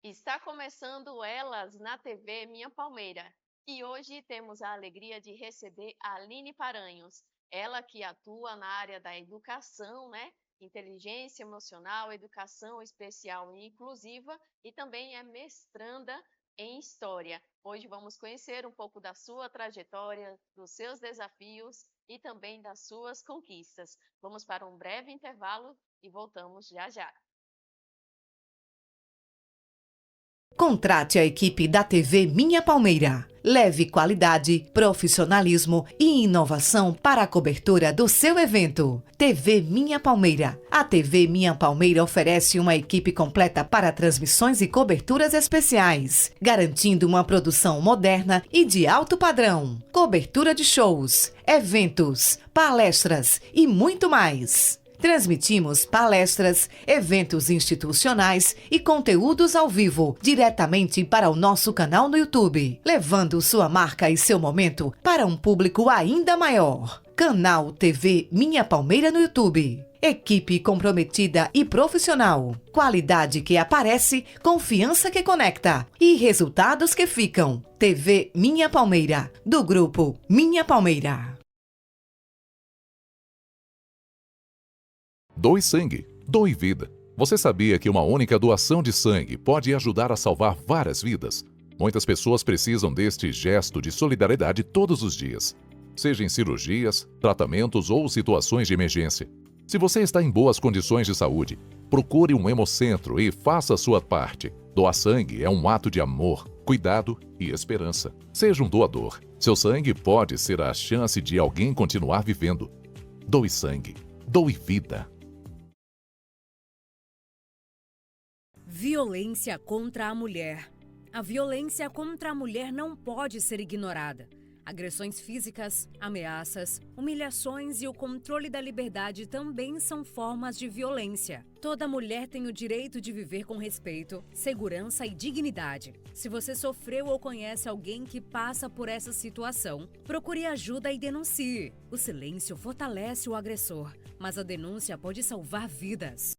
Está começando Elas na TV Minha Palmeira e hoje temos a alegria de receber a Aline Paranhos, ela que atua na área da educação, né? Inteligência emocional, educação especial e inclusiva e também é mestranda em História. Hoje vamos conhecer um pouco da sua trajetória, dos seus desafios e também das suas conquistas. Vamos para um breve intervalo e voltamos já já. Contrate a equipe da TV Minha Palmeira. Leve qualidade, profissionalismo e inovação para a cobertura do seu evento. TV Minha Palmeira. A TV Minha Palmeira oferece uma equipe completa para transmissões e coberturas especiais, garantindo uma produção moderna e de alto padrão. Cobertura de shows, eventos, palestras e muito mais. Transmitimos palestras, eventos institucionais e conteúdos ao vivo, diretamente para o nosso canal no YouTube, levando sua marca e seu momento para um público ainda maior. Canal TV Minha Palmeira no YouTube. Equipe comprometida e profissional. Qualidade que aparece, confiança que conecta e resultados que ficam. TV Minha Palmeira, do grupo Minha Palmeira. Doe sangue, doe vida. Você sabia que uma única doação de sangue pode ajudar a salvar várias vidas? Muitas pessoas precisam deste gesto de solidariedade todos os dias, seja em cirurgias, tratamentos ou situações de emergência. Se você está em boas condições de saúde, procure um hemocentro e faça a sua parte. Doar sangue é um ato de amor, cuidado e esperança. Seja um doador. Seu sangue pode ser a chance de alguém continuar vivendo. Doe sangue, doe vida. Violência contra a mulher. A violência contra a mulher não pode ser ignorada. Agressões físicas, ameaças, humilhações e o controle da liberdade também são formas de violência. Toda mulher tem o direito de viver com respeito, segurança e dignidade. Se você sofreu ou conhece alguém que passa por essa situação, procure ajuda e denuncie. O silêncio fortalece o agressor, mas a denúncia pode salvar vidas.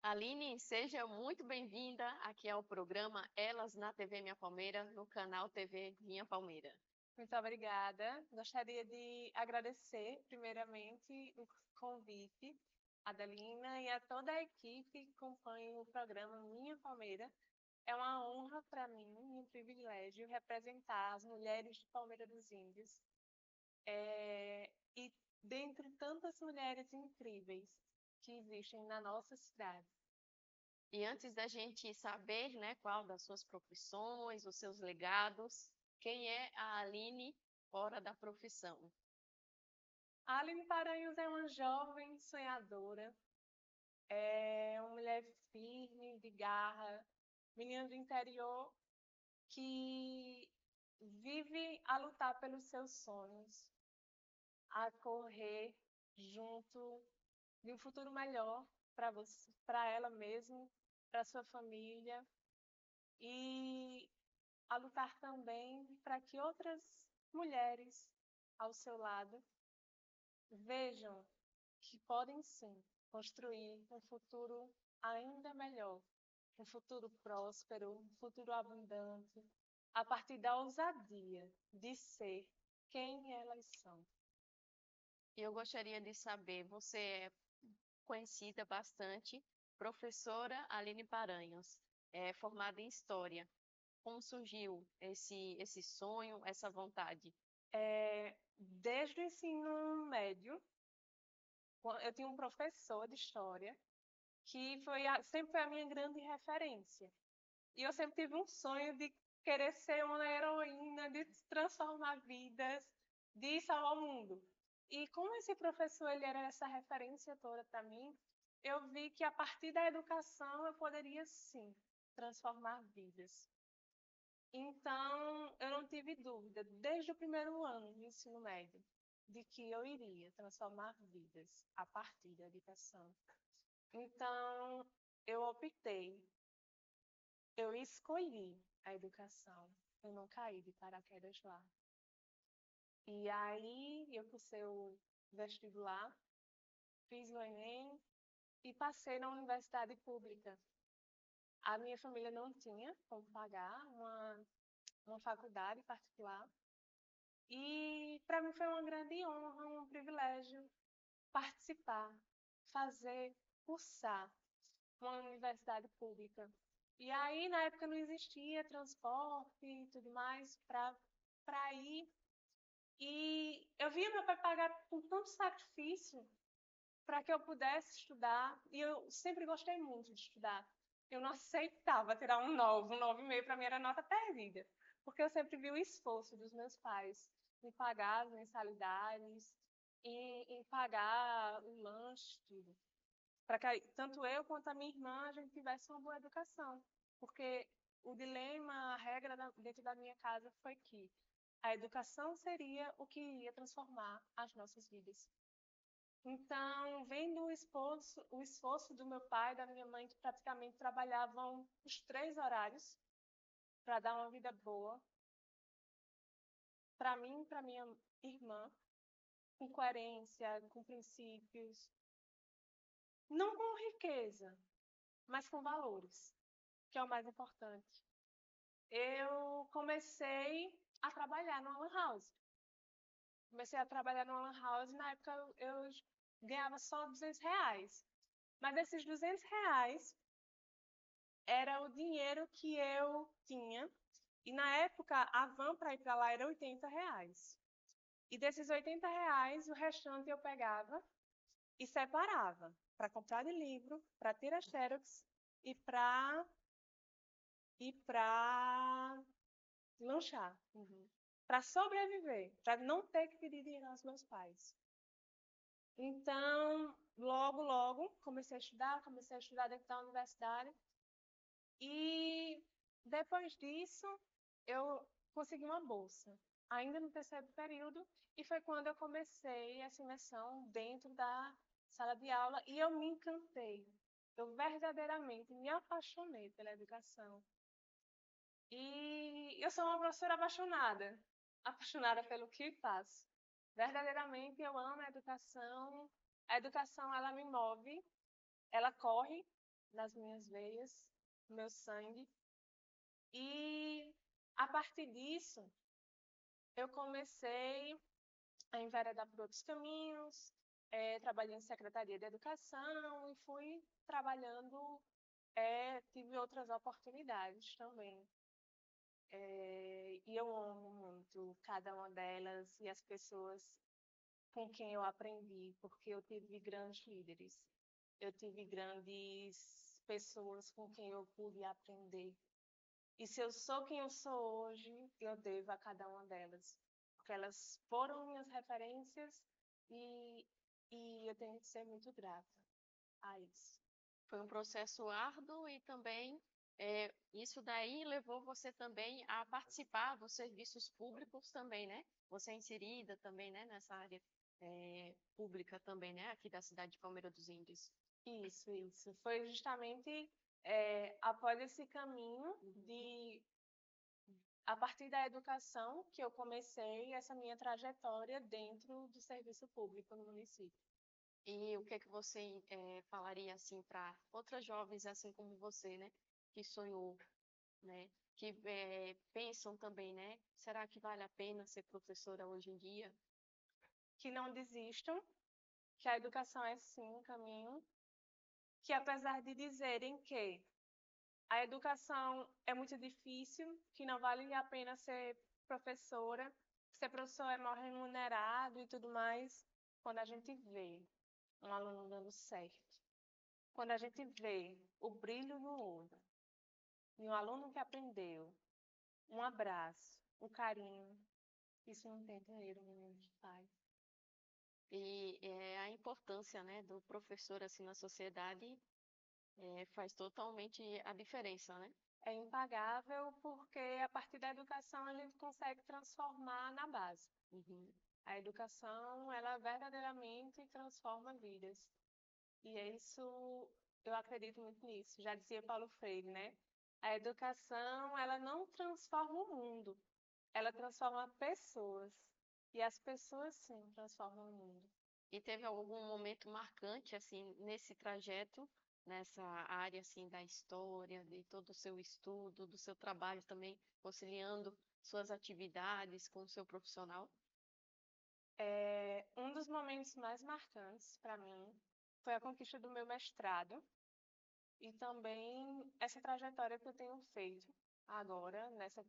Aline, seja muito bem-vinda aqui ao programa Elas na TV Minha Palmeira, no canal TV Minha Palmeira. Muito obrigada. Gostaria de agradecer, primeiramente, o convite, a Adelina e a toda a equipe que acompanha o programa Minha Palmeira. É uma honra para mim e um privilégio representar as mulheres de Palmeira dos Índios. E dentre tantas mulheres incríveis que existem na nossa cidade. E antes da gente saber, né, qual das suas profissões, os seus legados, quem é a Aline fora da profissão? A Aline Paranhos é uma jovem sonhadora, é uma mulher firme, de garra, menina do interior que vive a lutar pelos seus sonhos, a correr junto de um futuro melhor para você, para ela mesma, para sua família e a lutar também para que outras mulheres ao seu lado vejam que podem sim construir um futuro ainda melhor, um futuro próspero, um futuro abundante, a partir da ousadia de ser quem elas são. E eu gostaria de saber, você é conhecida bastante, professora Aline Paranhos, é formada em História. Como surgiu esse sonho, essa vontade? Desde o ensino médio, eu tinha um professor de História que sempre foi a minha grande referência. E eu sempre tive um sonho de querer ser uma heroína, de transformar vidas, de salvar o mundo. E como esse professor ele era essa referência toda para mim, eu vi que a partir da educação eu poderia sim transformar vidas. Então, eu não tive dúvida, desde o primeiro ano do ensino médio, de que eu iria transformar vidas a partir da educação. Então, eu optei, eu escolhi a educação, eu não caí de paraquedas lá. E aí eu cursei o vestibular, fiz o Enem e passei na universidade pública. A minha família não tinha como pagar uma faculdade particular. E para mim foi uma grande honra, um privilégio participar, fazer, cursar uma universidade pública. E aí, na época, não existia transporte e tudo mais para ir. E eu via meu pai pagar com tanto sacrifício para que eu pudesse estudar. E eu sempre gostei muito de estudar. Eu não aceitava tirar um 9, um 9,5 para mim era nota perdida. Porque eu sempre vi o esforço dos meus pais em pagar as mensalidades, em pagar o lanche, tudo. Para que tanto eu quanto a minha irmã a gente tivesse uma boa educação. Porque o dilema, a regra dentro da minha casa foi que a educação seria o que iria transformar as nossas vidas. Então, vendo o esforço do meu pai e da minha mãe, que praticamente trabalhavam os 3 horários para dar uma vida boa, para mim e para minha irmã, com coerência, com princípios, não com riqueza, mas com valores, que é o mais importante. Eu comecei a trabalhar no Lan House. Comecei a trabalhar no Lan House e na época eu ganhava só R$ 200. Mas esses R$ 200 era o dinheiro que eu tinha. E na época a van para ir para lá era R$ 80. E desses R$ 80, o restante eu pegava e separava para comprar de livro, para tirar xerox e para lanchar, para sobreviver, para não ter que pedir dinheiro aos meus pais. Então, logo comecei a estudar dentro da universidade. E depois disso, eu consegui uma bolsa, ainda no terceiro período, e foi quando eu comecei essa imersão dentro da sala de aula e eu me encantei. Eu verdadeiramente me apaixonei pela educação. E eu sou uma professora apaixonada, apaixonada pelo que faço. Verdadeiramente eu amo a educação. A educação, ela me move, ela corre nas minhas veias, no meu sangue. E a partir disso, eu comecei a enveredar por outros caminhos, trabalhei em secretaria de educação e fui trabalhando, tive outras oportunidades também. E eu amo muito cada uma delas e as pessoas com quem eu aprendi, porque eu tive grandes líderes, eu tive grandes pessoas com quem eu pude aprender. E se eu sou quem eu sou hoje, eu devo a cada uma delas, porque elas foram minhas referências e eu tenho que ser muito grata a isso. Foi um processo árduo e também isso daí levou você também a participar dos serviços públicos também, né? Você é inserida também, né, nessa área pública também, né, aqui da cidade de Palmeira dos Índios. Isso. Foi justamente após esse caminho a partir da educação que eu comecei essa minha trajetória dentro do serviço público no município. E o que é que você falaria assim para outras jovens assim como você, né, que sonhou, né, que pensam também, né, será que vale a pena ser professora hoje em dia? Que não desistam, que a educação é sim um caminho, que apesar de dizerem que a educação é muito difícil, que não vale a pena ser professor é mal remunerado e tudo mais, quando a gente vê um aluno dando certo, quando a gente vê o brilho no olho de um aluno que aprendeu, um abraço, um carinho, isso não tem dinheiro nenhum que faz. E a importância, né, do professor assim na sociedade faz totalmente a diferença, né? É impagável porque a partir da educação a gente consegue transformar na base. A educação, ela verdadeiramente transforma vidas. E é isso, eu acredito muito nisso. Já dizia Paulo Freire, né? A educação, ela não transforma o mundo, ela transforma pessoas. E as pessoas, sim, transformam o mundo. E teve algum momento marcante, assim, nesse trajeto, nessa área, assim, da história, de todo o seu estudo, do seu trabalho também, conciliando suas atividades com o seu profissional? Um dos momentos mais marcantes para mim foi a conquista do meu mestrado e também essa trajetória que eu tenho feito agora, nessa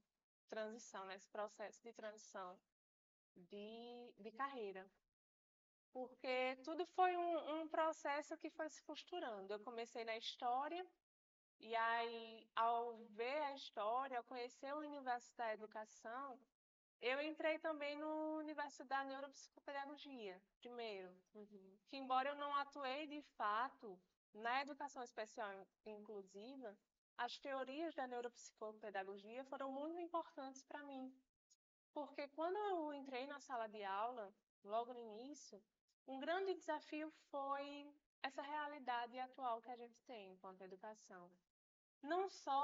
transição, nesse processo de transição de carreira. Porque tudo foi um processo que foi se costurando. Eu comecei na história, e aí, ao ver a história, ao conhecer o universo da educação, eu entrei também no universo da neuropsicopedagogia, primeiro. Que, embora eu não atuei de fato na educação especial inclusiva, as teorias da neuropsicopedagogia foram muito importantes para mim. Porque quando eu entrei na sala de aula, logo no início, um grande desafio foi essa realidade atual que a gente tem enquanto educação. Não só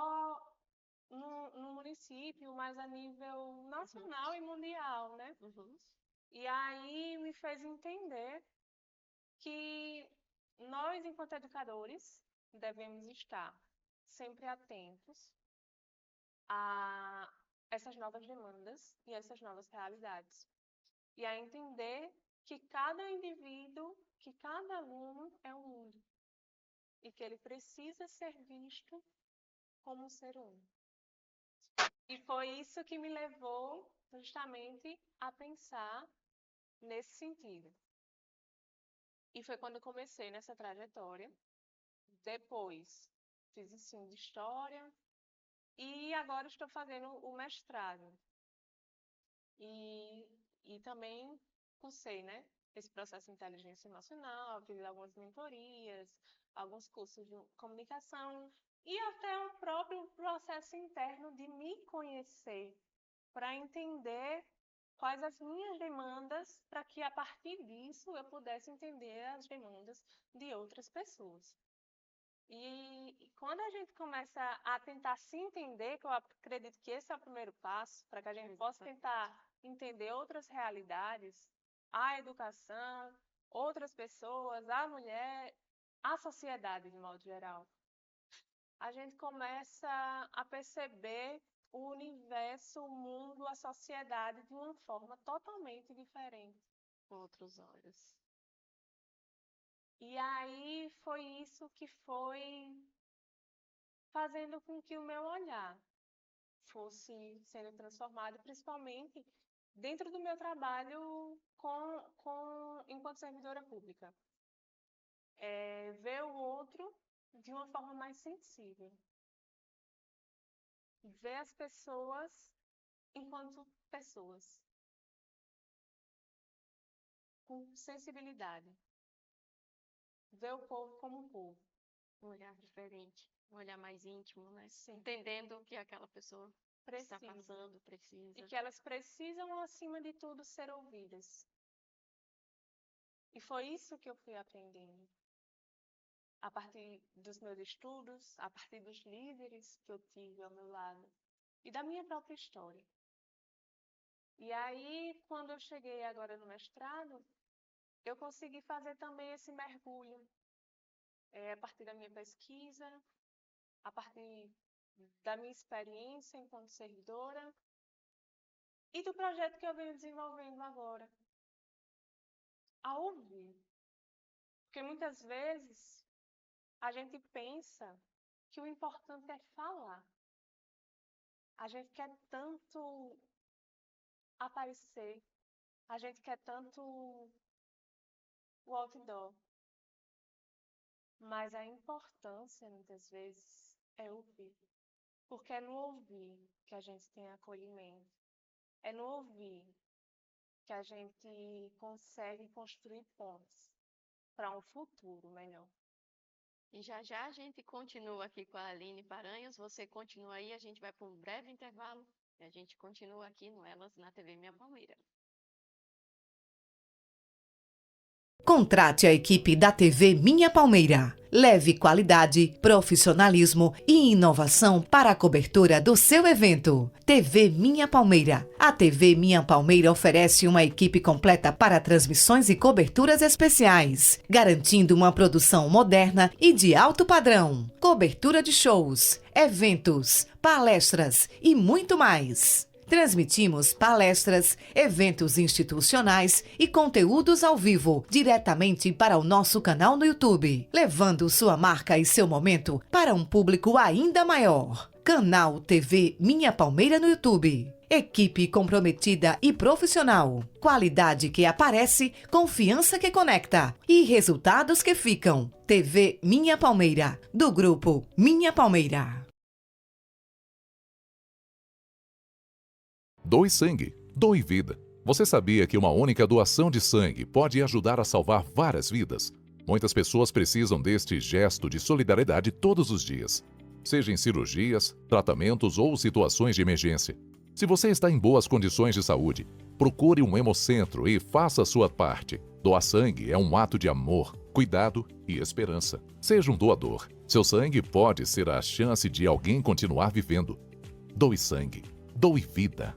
no município, mas a nível nacional e mundial, né? E aí me fez entender que nós, enquanto educadores, devemos estar sempre atentos a essas novas demandas e essas novas realidades. E a entender que cada indivíduo, que cada aluno é um mundo. E que ele precisa ser visto como um ser único. E foi isso que me levou justamente a pensar nesse sentido. E foi quando eu comecei nessa trajetória. Depois fiz ensino de história e agora estou fazendo o mestrado. E também cursei, né, esse processo de inteligência emocional, fiz algumas mentorias, alguns cursos de comunicação e até um próprio processo interno de me conhecer, para entender quais as minhas demandas, para que a partir disso eu pudesse entender as demandas de outras pessoas. E quando a gente começa a tentar se entender, que eu acredito que esse é o primeiro passo, para que a gente possa tentar entender outras realidades, a educação, outras pessoas, a mulher, a sociedade de modo geral, a gente começa a perceber o universo, o mundo, a sociedade de uma forma totalmente diferente. Com outros olhos. E aí foi isso que foi fazendo com que o meu olhar fosse sendo transformado, principalmente dentro do meu trabalho enquanto servidora pública. Ver o outro de uma forma mais sensível. Ver as pessoas enquanto pessoas. Com sensibilidade. Ver o povo como um povo. Um olhar diferente, um olhar mais íntimo, né? Sim. Entendendo o que aquela pessoa está Precisa. passando, precisa. E que elas precisam, acima de tudo, ser ouvidas. E foi isso que eu fui aprendendo. A partir dos meus estudos, a partir dos líderes que eu tive ao meu lado e da minha própria história. E aí, quando eu cheguei agora no mestrado, eu consegui fazer também esse mergulho. A partir da minha pesquisa, a partir da minha experiência enquanto servidora e do projeto que eu venho desenvolvendo agora. A ouvir. Porque muitas vezes a gente pensa que o importante é falar. A gente quer tanto aparecer, a gente quer tanto o outdoor. Mas a importância, muitas vezes, é ouvir. Porque é no ouvir que a gente tem acolhimento. É no ouvir que a gente consegue construir pontes para um futuro melhor. E já já a gente continua aqui com a Aline Paranhos. Você continua aí, a gente vai para um breve intervalo e a gente continua aqui no Elas na TV Minha Palmeira. Contrate a equipe da TV Minha Palmeira. Leve qualidade, profissionalismo e inovação para a cobertura do seu evento. TV Minha Palmeira. A TV Minha Palmeira oferece uma equipe completa para transmissões e coberturas especiais, garantindo uma produção moderna e de alto padrão. Cobertura de shows, eventos, palestras e muito mais. Transmitimos palestras, eventos institucionais e conteúdos ao vivo, diretamente para o nosso canal no YouTube, levando sua marca e seu momento para um público ainda maior. Canal TV Minha Palmeira no YouTube. Equipe comprometida e profissional. Qualidade que aparece, confiança que conecta e resultados que ficam. TV Minha Palmeira, do grupo Minha Palmeira. Doe sangue, doe vida. Você sabia que uma única doação de sangue pode ajudar a salvar várias vidas? Muitas pessoas precisam deste gesto de solidariedade todos os dias, seja em cirurgias, tratamentos ou situações de emergência. Se você está em boas condições de saúde, procure um hemocentro e faça a sua parte. Doar sangue é um ato de amor, cuidado e esperança. Seja um doador. Seu sangue pode ser a chance de alguém continuar vivendo. Doe sangue, doe vida.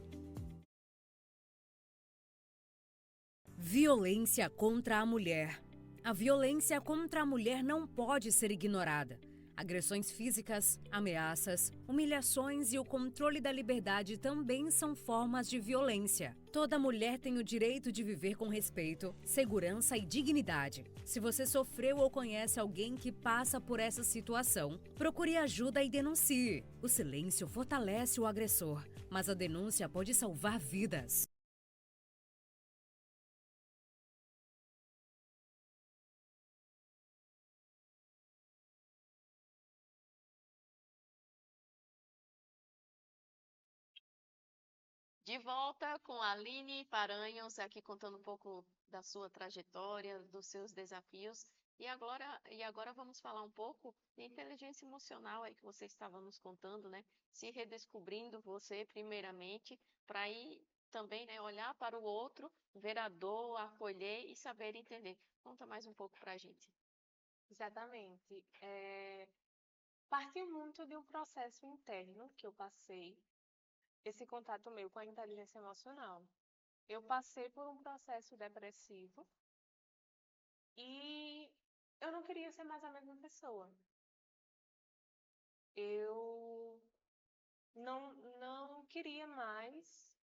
Violência contra a mulher. A violência contra a mulher não pode ser ignorada. Agressões físicas, ameaças, humilhações e o controle da liberdade também são formas de violência. Toda mulher tem o direito de viver com respeito, segurança e dignidade. Se você sofreu ou conhece alguém que passa por essa situação, procure ajuda e denuncie. O silêncio fortalece o agressor, mas a denúncia pode salvar vidas. De volta com a Aline Paranhos, aqui contando um pouco da sua trajetória, dos seus desafios. E agora vamos falar um pouco de inteligência emocional aí que você estava nos contando, né? Se redescobrindo você primeiramente, para ir também, né, olhar para o outro, ver a dor, acolher e saber entender. Conta mais um pouco para a gente. Exatamente. Partiu muito de um processo interno que eu passei, esse contato meu com a inteligência emocional. Eu passei por um processo depressivo e eu não queria ser mais a mesma pessoa. Eu não queria mais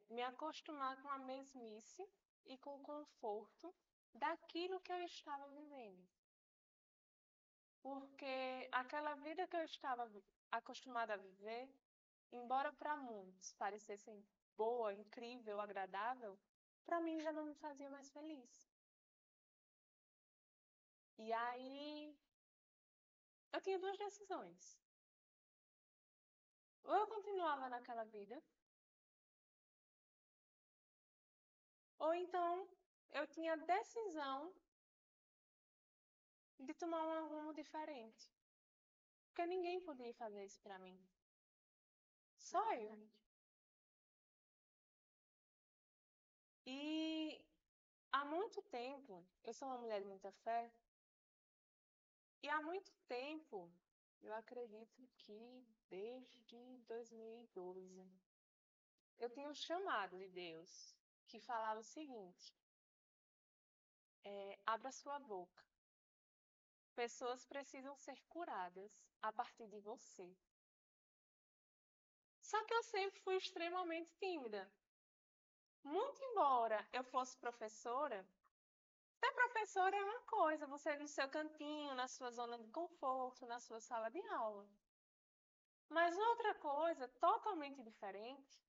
me acostumar com a mesmice e com o conforto daquilo que eu estava vivendo. Porque aquela vida que eu estava acostumada a viver, embora para muitos parecesse boa, incrível, agradável, para mim já não me fazia mais feliz. E aí eu tinha duas decisões. Ou eu continuava naquela vida, ou então eu tinha a decisão de tomar um rumo diferente. Porque ninguém podia fazer isso para mim. Só eu. E há muito tempo, eu sou uma mulher de muita fé, e há muito tempo, eu acredito que desde 2012, eu tinha um chamado de Deus que falava o seguinte: abra sua boca. Pessoas precisam ser curadas a partir de você. Só que eu sempre fui extremamente tímida. Muito embora eu fosse professora, ser professora é uma coisa, você no seu cantinho, na sua zona de conforto, na sua sala de aula. Mas outra coisa totalmente diferente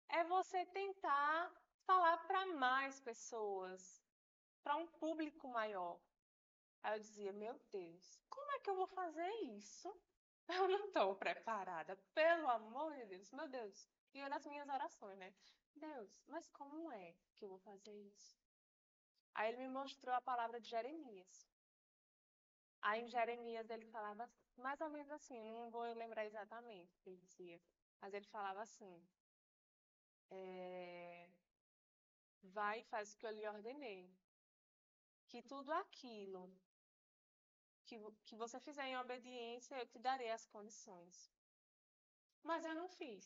é você tentar falar para mais pessoas, para um público maior. Aí eu dizia, meu Deus, como é que eu vou fazer isso? Eu não estou preparada, pelo amor de Deus, meu Deus. E eu nas minhas orações, né? Deus, mas como é que eu vou fazer isso? Aí ele me mostrou a palavra de Jeremias. Aí em Jeremias ele falava mais ou menos assim, não vou lembrar exatamente o que ele dizia, mas ele falava assim: vai e faz o que eu lhe ordenei. Que tudo aquilo que você fizer em obediência, eu te darei as condições. Mas eu não fiz.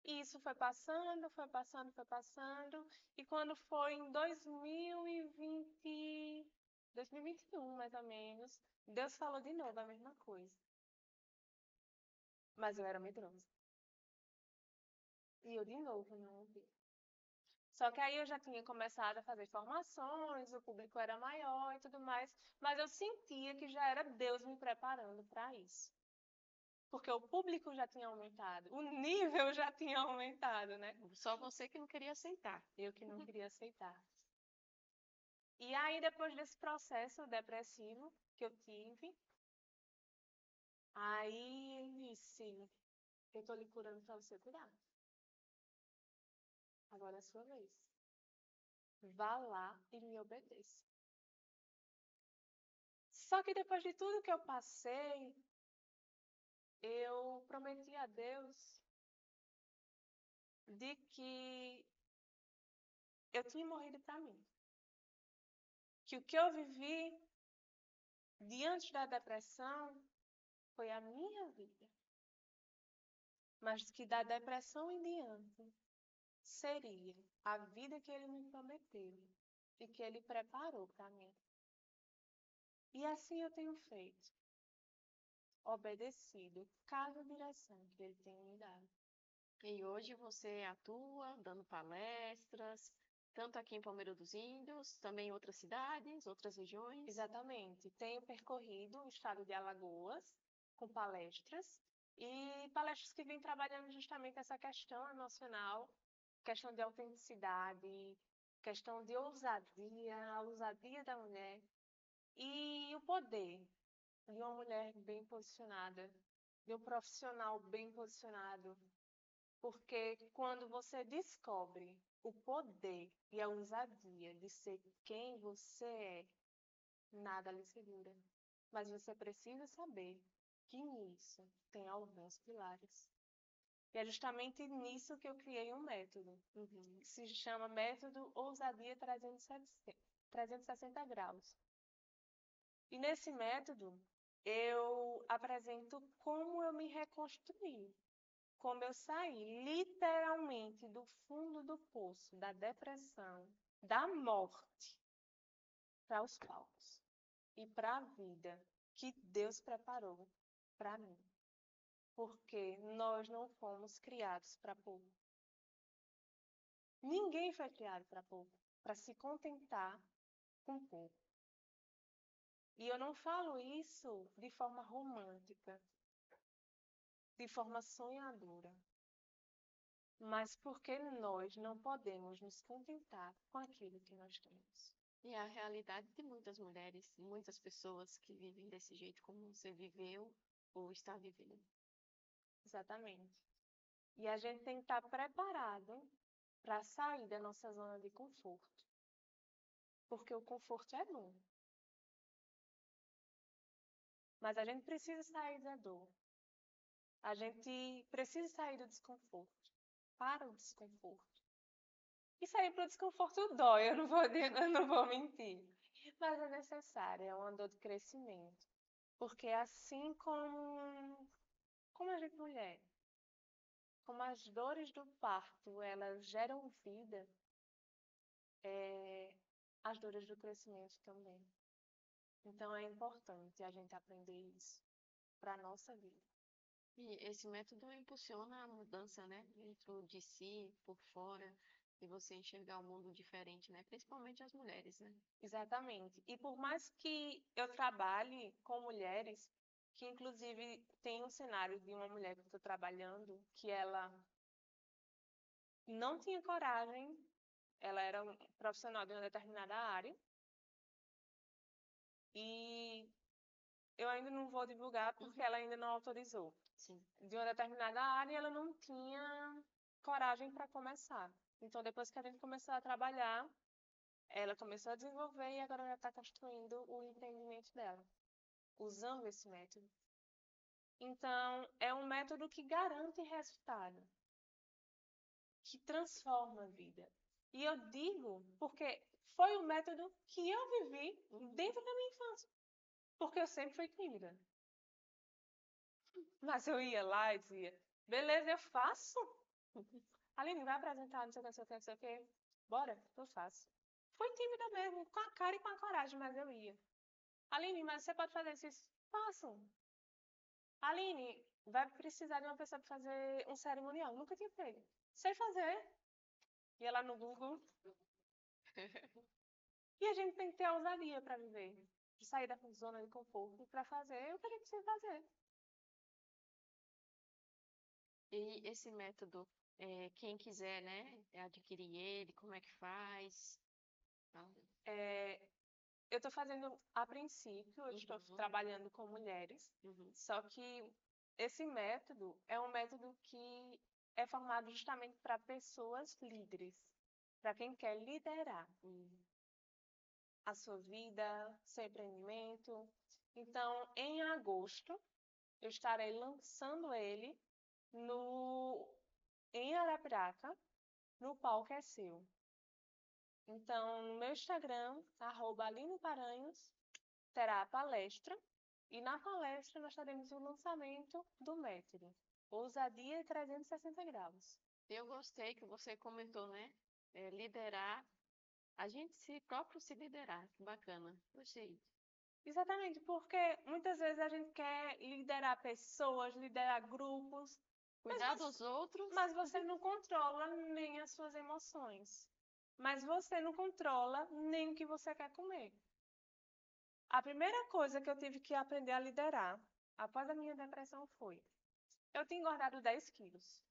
E isso foi passando, foi passando, foi passando. E quando foi em 2021, mais ou menos, Deus falou de novo a mesma coisa. Mas eu era medrosa. E eu de novo não ouvi. Só que aí eu já tinha começado a fazer formações, o público era maior e tudo mais, mas eu sentia que já era Deus me preparando para isso. Porque o público já tinha aumentado, o nível já tinha aumentado, né? Só você que não queria aceitar. Eu que não queria aceitar. E aí, depois desse processo depressivo que eu tive, aí ele disse, eu tô lhe curando para você curar. Agora é a sua vez. Vá lá e me obedeça. Só que depois de tudo que eu passei, eu prometi a Deus de que eu tinha morrido para mim. Que o que eu vivi diante da depressão foi a minha vida. Mas que da depressão em diante seria a vida que ele me prometeu e que ele preparou para mim. E assim eu tenho feito, obedecido cada direção que ele tem me dado. E hoje você atua dando palestras, tanto aqui em Palmeira dos Índios, também em outras cidades, outras regiões. Exatamente. Tenho percorrido o estado de Alagoas com palestras e palestras que vêm trabalhando justamente essa questão emocional, questão de autenticidade, questão de ousadia, a ousadia da mulher e o poder de uma mulher bem posicionada, de um profissional bem posicionado. Porque quando você descobre o poder e a ousadia de ser quem você é, nada lhe segura. Mas você precisa saber que nisso tem alguns pilares. E é justamente nisso que eu criei um método, que se chama Método Ousadia 360 Graus. E nesse método, eu apresento como eu me reconstruí, como eu saí literalmente do fundo do poço, da depressão, da morte, para os palcos e para a vida que Deus preparou para mim. Porque nós não fomos criados para pouco. Ninguém foi criado para pouco, para se contentar com pouco. E eu não falo isso de forma romântica, de forma sonhadora, mas porque nós não podemos nos contentar com aquilo que nós temos. E é a realidade de muitas mulheres, muitas pessoas que vivem desse jeito como você viveu ou está vivendo. Exatamente. E a gente tem que estar preparado para sair da nossa zona de conforto. Porque o conforto é bom. Mas a gente precisa sair da dor. A gente precisa sair do desconforto. Para o desconforto. E sair para o desconforto dói, eu não vou mentir. Mas é necessário, é uma dor de crescimento. Porque assim como a gente mulher, como as dores do parto, elas geram vida, as dores do crescimento também. Então é importante a gente aprender isso para a nossa vida. E esse método impulsiona a mudança, né? Dentro de si, por fora, e você enxergar o mundo diferente, né? Principalmente as mulheres, né? Exatamente. E por mais que eu trabalhe com mulheres, que inclusive tem um cenário de uma mulher que eu estou trabalhando, que ela não tinha coragem, ela era um profissional de uma determinada área, e eu ainda não vou divulgar porque ela ainda não autorizou. Sim. De uma determinada área, ela não tinha coragem para começar. Então, depois que a gente começou a trabalhar, ela começou a desenvolver e agora ela está construindo o empreendimento dela, usando esse método. Então, é um método que garante resultado, que transforma a vida. E eu digo porque foi o método que eu vivi dentro da minha infância. Porque eu sempre fui tímida. Mas eu ia lá e dizia, beleza, eu faço. Aline, vai apresentar, não sei o que, não sei o que, não sei o que. Bora, eu faço. Fui tímida mesmo, com a cara e com a coragem, mas eu ia. Aline, mas você pode fazer isso? Faço. Aline, vai precisar de uma pessoa para fazer um cerimonial. Nunca tinha feito. Sei fazer. Ia lá no Google. E a gente tem que ter a ousadia para viver. De sair da zona de conforto para fazer o que a gente precisa fazer. E esse método, quem quiser, né, adquirir ele, como é que faz? Fala. Eu estou fazendo, a princípio, eu estou trabalhando com mulheres, só que esse método é um método que é formado justamente para pessoas líderes, para quem quer liderar a sua vida, seu empreendimento. Então, em agosto, eu estarei lançando ele em Arapiraca, no Palco é Seu. Então, no meu Instagram, @AlineParanhos, terá a palestra. E na palestra nós teremos o lançamento do método. Ousadia 360 graus. Eu gostei que você comentou, né? Liderar, a gente próprio se liderar, que bacana. Gostei. Exatamente, porque muitas vezes a gente quer liderar pessoas, liderar grupos, Cuidar dos outros. mas você não controla nem as suas emoções. Mas você não controla nem o que você quer comer. A primeira coisa que eu tive que aprender a liderar após a minha depressão foi: eu tinha engordado 10 quilos.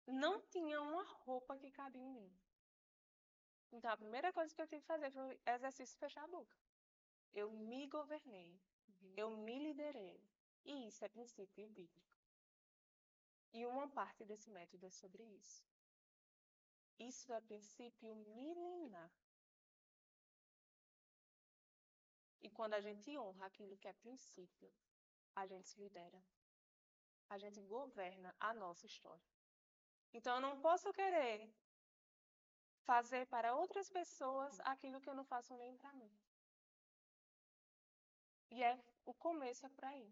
Não tinha uma roupa que cabia em mim. Então, a primeira coisa que eu tive que fazer foi exercício de fechar a boca. Eu me governei. Eu me liderei. E isso é princípio bíblico. E uma parte desse método é sobre isso. Isso é princípio milenar. E quando a gente honra aquilo que é princípio, a gente se lidera. A gente governa a nossa história. Então, eu não posso querer fazer para outras pessoas aquilo que eu não faço nem para mim. E o começo é por aí.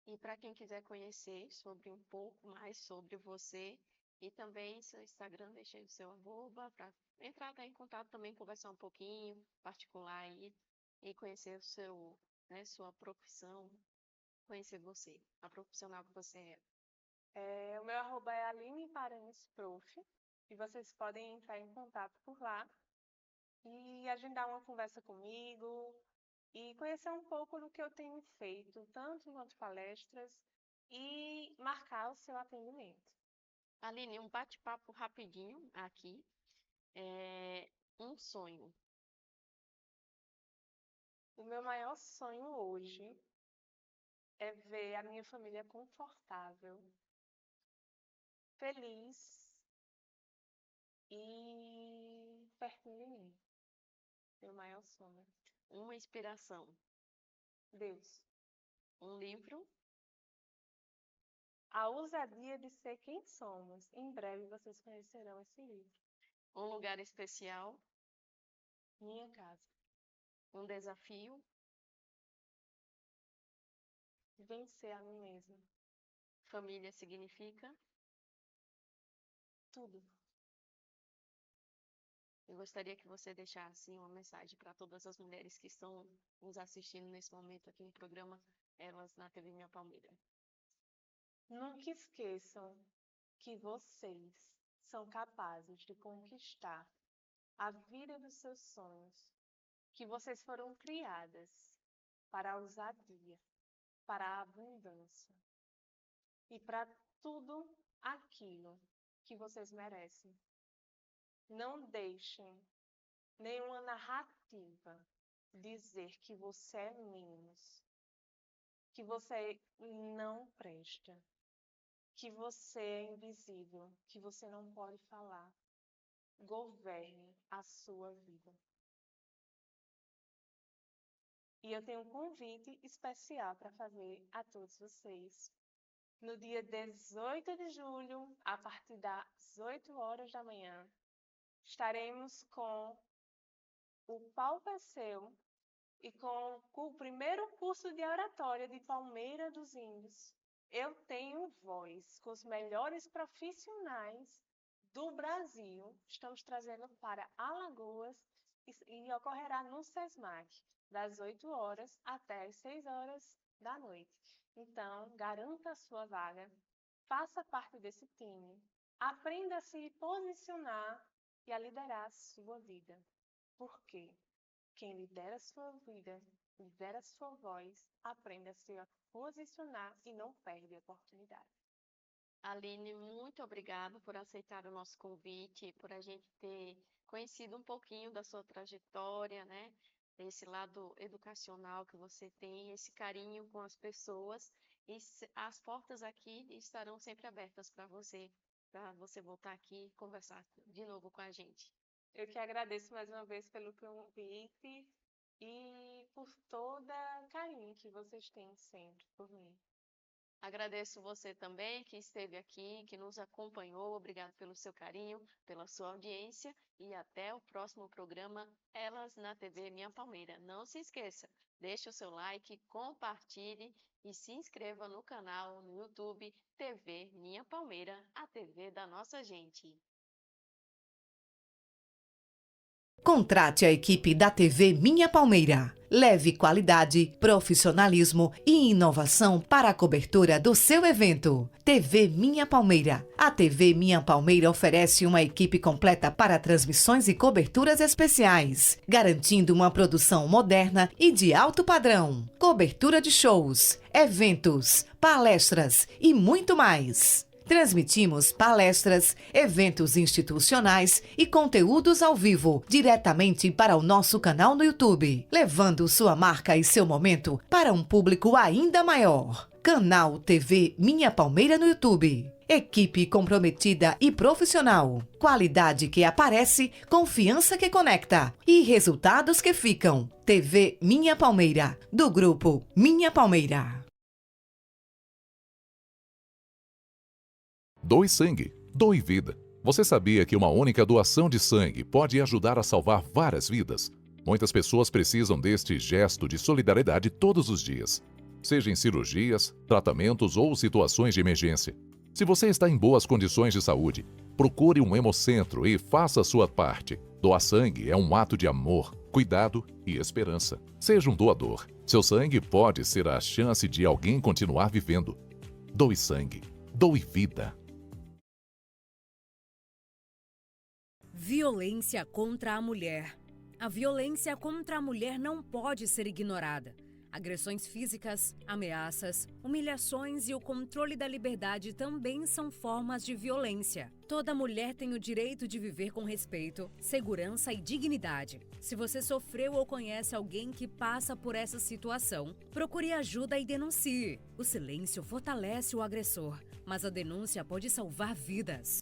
E para quem quiser conhecer sobre um pouco mais sobre você e também seu Instagram, deixei o seu arroba para entrar até em contato também, conversar um pouquinho, particular aí, e conhecer sua profissão, conhecer você, a profissional que você é. O meu arroba é Aline Paranhos Prof. E vocês podem entrar em contato por lá e agendar uma conversa comigo e conhecer um pouco do que eu tenho feito, tanto enquanto palestras, e marcar o seu atendimento. Aline, um bate-papo rapidinho aqui. Um sonho. O meu maior sonho hoje é ver a minha família confortável, feliz e pertinho de mim. Meu maior sonho. Uma inspiração. Deus. Um livro. A ousadia de ser quem somos. Em breve vocês conhecerão esse livro. Um lugar especial. Minha casa. Um desafio. Vencer a mim mesma. Família significa tudo. Eu gostaria que você deixasse uma mensagem para todas as mulheres que estão nos assistindo nesse momento aqui no programa Elas na TV Minha Palmeira. Nunca esqueçam que vocês são capazes de conquistar a vida dos seus sonhos, que vocês foram criadas para a ousadia, para a abundância e para tudo aquilo que vocês merecem. Não deixem nenhuma narrativa dizer que você é menos, que você não presta, que você é invisível, que você não pode falar. Governe a sua vida. E eu tenho um convite especial para fazer a todos vocês. no dia 18 de julho, a partir das 8 horas da manhã, estaremos com o Palco é Seu e com o primeiro curso de oratória de Palmeira dos Índios. Eu tenho voz, com os melhores profissionais do Brasil. Estamos trazendo para Alagoas e ocorrerá no SESMAC, das 8 horas até as 6 horas da noite. Então, garanta a sua vaga, faça parte desse time, aprenda a se posicionar e a liderar a sua vida. Por quê? Quem lidera a sua vida, lidera a sua voz, aprende a se posicionar e não perde a oportunidade. Aline, muito obrigada por aceitar o nosso convite, por a gente ter conhecido um pouquinho da sua trajetória, né? Esse lado educacional que você tem, esse carinho com as pessoas. E as portas aqui estarão sempre abertas para você voltar aqui e conversar de novo com a gente. Eu que agradeço mais uma vez pelo convite e por todo o carinho que vocês têm sempre por mim. Agradeço você também que esteve aqui, que nos acompanhou. Obrigado pelo seu carinho, pela sua audiência e até o próximo programa Elas na TV Minha Palmeira. Não se esqueça, deixe o seu like, compartilhe e se inscreva no canal no YouTube TV Minha Palmeira, a TV da nossa gente. Contrate a equipe da TV Minha Palmeira. Leve qualidade, profissionalismo e inovação para a cobertura do seu evento. TV Minha Palmeira. A TV Minha Palmeira oferece uma equipe completa para transmissões e coberturas especiais, garantindo uma produção moderna e de alto padrão. Cobertura de shows, eventos, palestras e muito mais. Transmitimos palestras, eventos institucionais e conteúdos ao vivo, diretamente para o nosso canal no YouTube, levando sua marca e seu momento para um público ainda maior. Canal TV Minha Palmeira no YouTube. Equipe comprometida e profissional. Qualidade que aparece, confiança que conecta e resultados que ficam. TV Minha Palmeira, do grupo Minha Palmeira. Doe sangue, doe vida. Você sabia que uma única doação de sangue pode ajudar a salvar várias vidas? Muitas pessoas precisam deste gesto de solidariedade todos os dias, seja em cirurgias, tratamentos ou situações de emergência. Se você está em boas condições de saúde, procure um hemocentro e faça a sua parte. Doar sangue é um ato de amor, cuidado e esperança. Seja um doador. Seu sangue pode ser a chance de alguém continuar vivendo. Doe sangue, doe vida. Violência contra a mulher. A violência contra a mulher não pode ser ignorada. Agressões físicas, ameaças, humilhações e o controle da liberdade também são formas de violência. Toda mulher tem o direito de viver com respeito, segurança e dignidade. Se você sofreu ou conhece alguém que passa por essa situação, procure ajuda e denuncie. O silêncio fortalece o agressor, mas a denúncia pode salvar vidas.